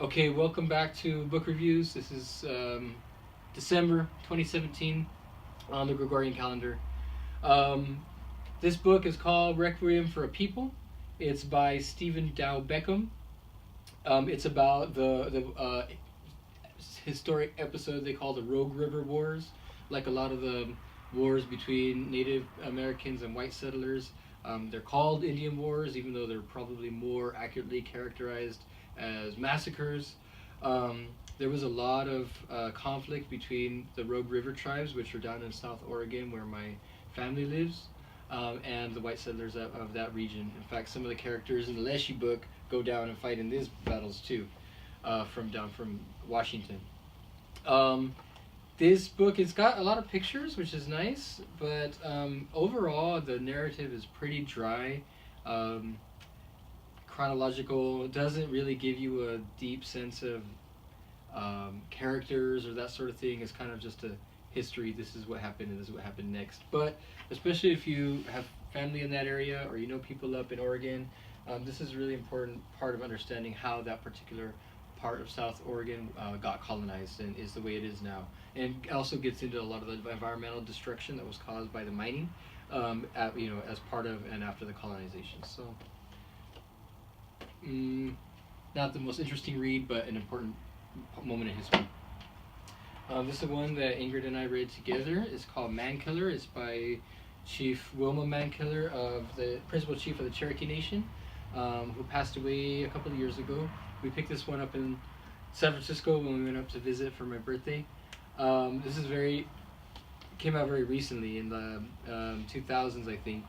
Okay, welcome back to Book Reviews. This is December 2017 on the Gregorian calendar. Um, this book is called Requiem for a People. It's by Stephen Dow Beckham. It's about the historic episode they call the Rogue River Wars, like a lot of the wars between Native Americans and white settlers. They're called Indian Wars, even though they're probably more accurately characterized as massacres. There was a lot of conflict between the Rogue River tribes, which are down in South Oregon, where my family lives, and the white settlers of that region. In fact, some of the characters in the Leshy book go down and fight in these battles too, from Washington. Um, this book, it's got a lot of pictures, which is nice, but overall the narrative is pretty dry. Um, Chronological, doesn't really give you a deep sense of characters or that sort of thing. It's kind of just a history. This is what happened and this is what happened next. But especially if you have family in that area or you know people up in Oregon, this is a really important part of understanding how that particular part of South Oregon got colonized and is the way it is now. And also gets into a lot of the environmental destruction that was caused by the mining, as part of and after the colonization. So, not the most interesting read, but an important moment in history. This is one that Ingrid and I read together. It's called Mankiller. It's by Chief Wilma Mankiller, of the principal chief of the Cherokee Nation, who passed away a couple of years ago. We picked this one up in San Francisco when we went up to visit for my birthday. This is came out very recently in the 2000s, I think.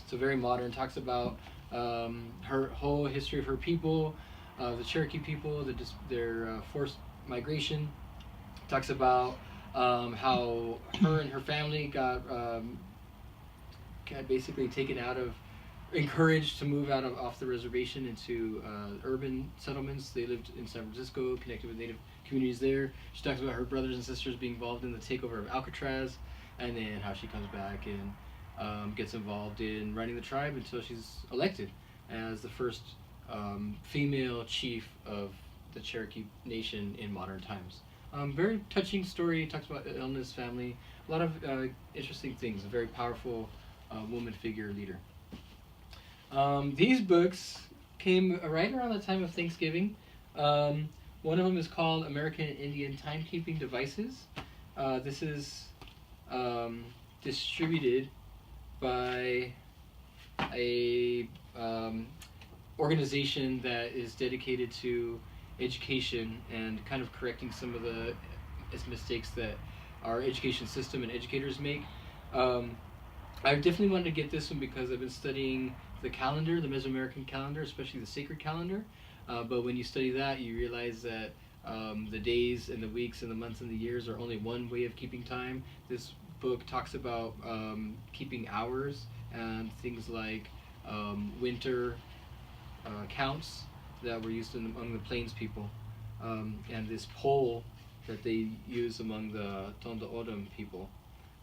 So very modern. Talks about her whole history of her people, the Cherokee people, their forced migration. Talks about how her and her family got basically taken out of, encouraged to move off the reservation into urban settlements. They lived in San Francisco, connected with Native communities there. She talks about her brothers and sisters being involved in the takeover of Alcatraz, and then how she comes back and gets involved in running the tribe until she's elected as the first female chief of the Cherokee Nation in modern times. Very touching story. Talks about illness, family, a lot of interesting things. A very powerful woman figure, leader. These books came right around the time of Thanksgiving. One of them is called American Indian Timekeeping Devices. This is distributed by a organization that is dedicated to education and kind of correcting some of the mistakes that our education system and educators make. I definitely wanted to get this one because I've been studying the calendar, the Mesoamerican calendar, especially the sacred calendar. But when you study that, you realize that the days and the weeks and the months and the years are only one way of keeping time. This book talks about keeping hours and things like winter counts that were used among the Plains people, and this pole that they use among the Tondo Odom people.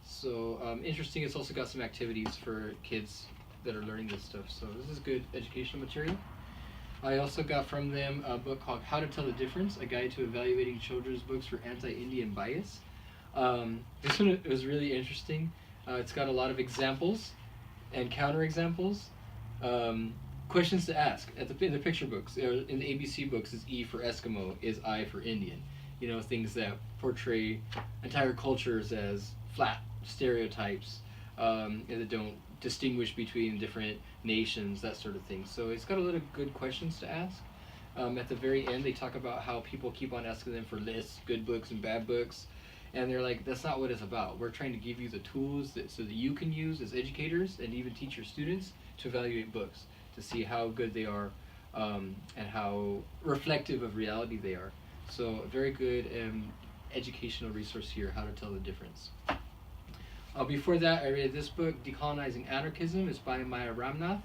So interesting. It's also got some activities for kids that are learning this stuff. So this is good educational material. I also got from them a book called How to Tell the Difference, a guide to evaluating children's books for anti-Indian bias. This one was really interesting. It's got a lot of examples and counterexamples. Questions to ask. In the picture books, in the ABC books, is E for Eskimo, is I for Indian. You know, things that portray entire cultures as flat stereotypes, and that don't distinguish between different nations, that sort of thing. So it's got a lot of good questions to ask. At the very end, they talk about how people keep on asking them for lists, good books and bad books, and they're like, that's not what it's about. We're trying to give you the tools so that you can use as educators and even teach your students to evaluate books, to see how good they are, and how reflective of reality they are. So a very good educational resource here, How to Tell the Difference. Before that, I read this book, Decolonizing Anarchism. It's by Maya Ramnath.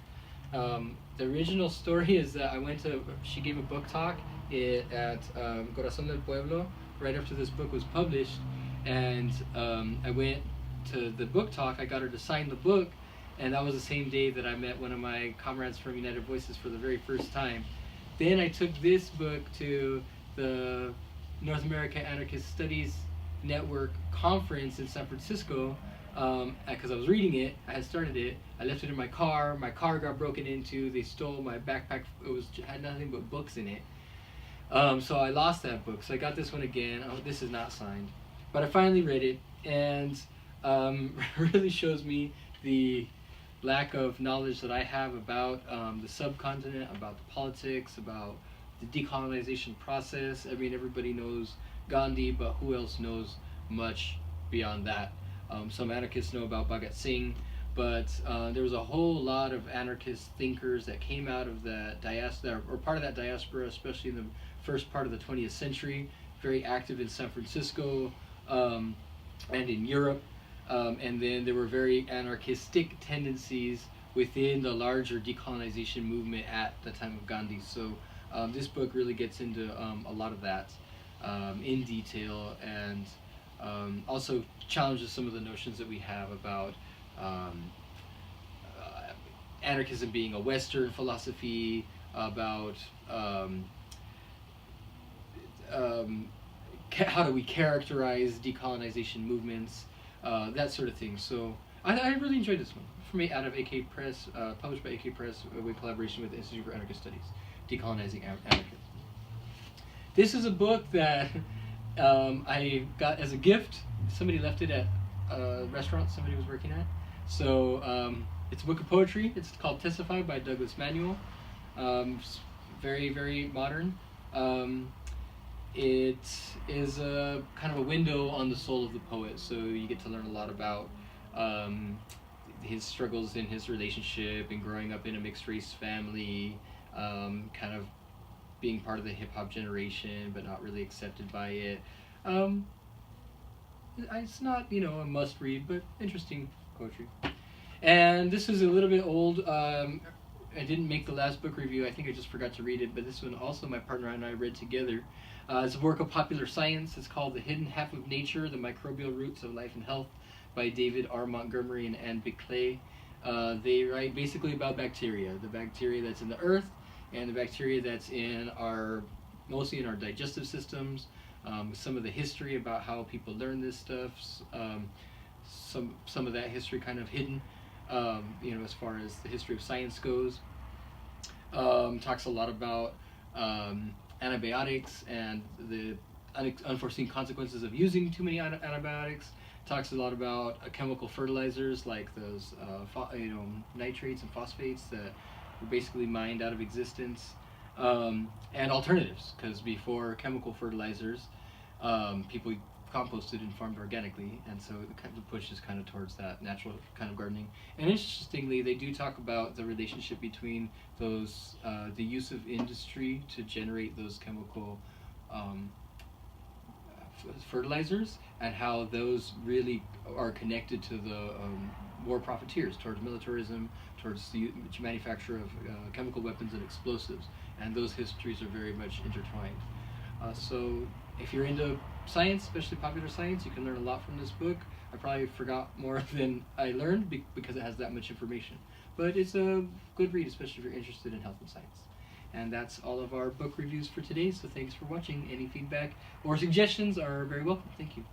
The original story is that she gave a book talk at Corazon del Pueblo right after this book was published, and I went to the book talk. I got her to sign the book, and that was the same day that I met one of my comrades from United Voices for the very first time. Then I took this book to the North America Anarchist Studies Network conference in San Francisco, because I was reading it. I had started it. I left it in my car. My car got broken into. They stole my backpack. Had nothing but books in it. So I lost that book. So I got this one again. Oh, this is not signed, but I finally read it, and really shows me the lack of knowledge that I have about the subcontinent, about the politics, about the decolonization process. I mean, everybody knows Gandhi, but who else knows much beyond that? Some anarchists know about Bhagat Singh, but there was a whole lot of anarchist thinkers that came out of the diaspora, or part of that diaspora, especially in the first part of the 20th century, very active in San Francisco and in Europe. And then there were very anarchistic tendencies within the larger decolonization movement at the time of Gandhi. So this book really gets into a lot of that in detail, and also challenges some of the notions that we have about anarchism being a Western philosophy, about how do we characterize decolonization movements, that sort of thing. So I really enjoyed this one. For me, out of AK Press, published by AK Press with collaboration with the Institute for Anarchist Studies, Decolonizing Anarchism. This is a book that I got as a gift. Somebody left it at a restaurant somebody was working at. So it's a book of poetry. It's called Testify by Douglas Manuel. It's very, very modern. It is a kind of a window on the soul of the poet, so you get to learn a lot about his struggles in his relationship and growing up in a mixed race family, kind of being part of the hip hop generation but not really accepted by it. It's not, a must read, but interesting poetry. And this is a little bit old. I didn't make the last book review. I think I just forgot to read it, but this one also my partner and I read together. It's a work of popular science. It's called The Hidden Half of Nature, The Microbial Roots of Life and Health by David R. Montgomery and Anne Bickley. They write basically about bacteria, the bacteria that's in the earth and the bacteria that's mostly in our digestive systems, some of the history about how people learn this stuff, some of that history kind of hidden, as far as the history of science goes. Talks a lot about antibiotics and the unforeseen consequences of using too many antibiotics. Talks a lot about chemical fertilizers like those nitrates and phosphates that were basically mined out of existence, and alternatives, because before chemical fertilizers, people composted and farmed organically, and so the push is kind of towards that natural kind of gardening. And interestingly, they do talk about the relationship between those, the use of industry to generate those chemical fertilizers, and how those really are connected to the war profiteers, towards militarism, towards the manufacture of chemical weapons and explosives, and those histories are very much intertwined. So if you're into science, especially popular science, you can learn a lot from this book. I probably forgot more than I learned because it has that much information. But it's a good read, especially if you're interested in health and science. And that's all of our book reviews for today, so thanks for watching. Any feedback or suggestions are very welcome. Thank you.